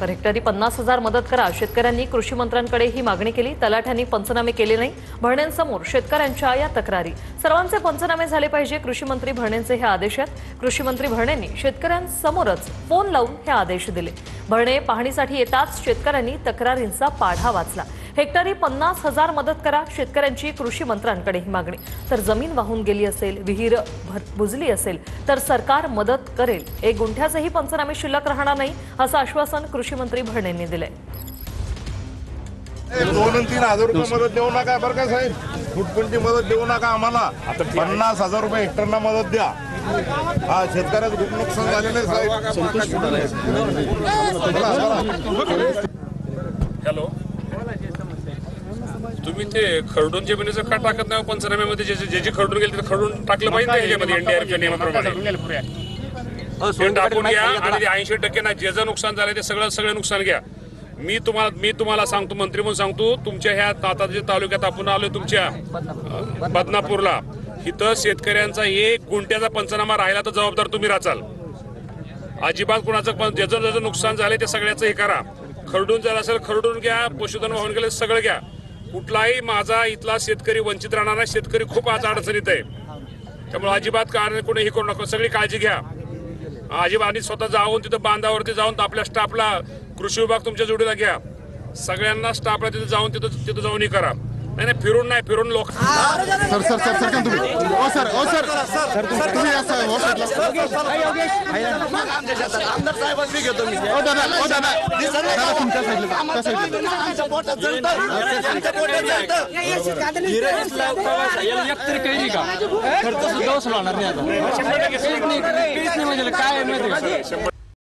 तर हेक्टरी 50,000 मदत करा. शेतकऱ्यांनी कृषी मंत्र्यांकडे ही मागणी केली. तलाठ्यांनी पंचनामे केले नाही. भरणेंसमोर शेतकऱ्यांच्या या तक्रारी. सर्वांचे पंचनामे झाले पाहिजे. कृषी मंत्री भरणेंचे हे आदेश आहेत. कृषी मंत्री भरणेंनी शेतकऱ्यांसमोरच फोन लावून हे आदेश दिले. भरणे पाहणीसाठी येताच शेतकऱ्यांनी तक्रारींचा पाढा वाचला. हेक्टरी 50,000 मदत करा. शेतकऱ्यांची कृषी मंत्र्यांकडे ही मागणी. तर जमीन वाहून गेली असेल, विहीर बुजली असेल तर सरकार मदत करेल. 1 गुंठ्याचेही पंचनामे शिल्लक राहणार नाही असं आश्वासन कृषी मंत्री भरणेंनी दिलंय. 2 आणि 3 हजार रुपये मदत देऊ नका बरं का साहेब. फुटपंटी मदत देऊ नका आम्हाला. 50,000 रुपये हेक्टरना मदत द्या. हा शेतकऱ्याचं खूप नुकसान झालेलं आहे साहेब. हॅलो, तुम्ही ते खरडून जमिनीचं का टाकत नाही पंचनाम्यामध्ये? जे खरडून गेले ते खरडून टाकलं पाहिजे ना याच्यामध्ये एनडीआरएफच्या नियमाप्रमाणे. ते टाकून घ्या आणि 80% ना जे नुकसान झालं ते सगळं नुकसान घ्या. मी तुम्हाला सांगतो, मंत्री म्हणून सांगतो, तुमच्या ह्या आता जे तालुक्यात आपण आलोय तुमच्या बदनापूरला, इथं शेतकऱ्यांचा 1 गुंठ्याचा पंचनामा राहिला तर जबाबदार तुम्ही राचाल. अजिबात कुणाचं ज्याचं नुकसान झालंय ते सगळ्याचं हे करा. खरडून जर असेल खरडून घ्या, पशुधन वाहून गेले सगळं घ्या. कुठलाही माझा इथला शेतकरी वंचित राहणार नाही. शेतकरी खूप आज अडचणीत आहे. त्यामुळे अजिबात कारण कोणी हे करू नका. सगळी काळजी घ्या अजिबात. आणि स्वतः जाऊन तिथं बांधावरती जाऊन आपल्या स्टाफला, कृषी विभाग तुमच्या जोडीला घ्या. सगळ्यांना स्टाफला तिथं जाऊन हे करा. नाही फिरून लोक काय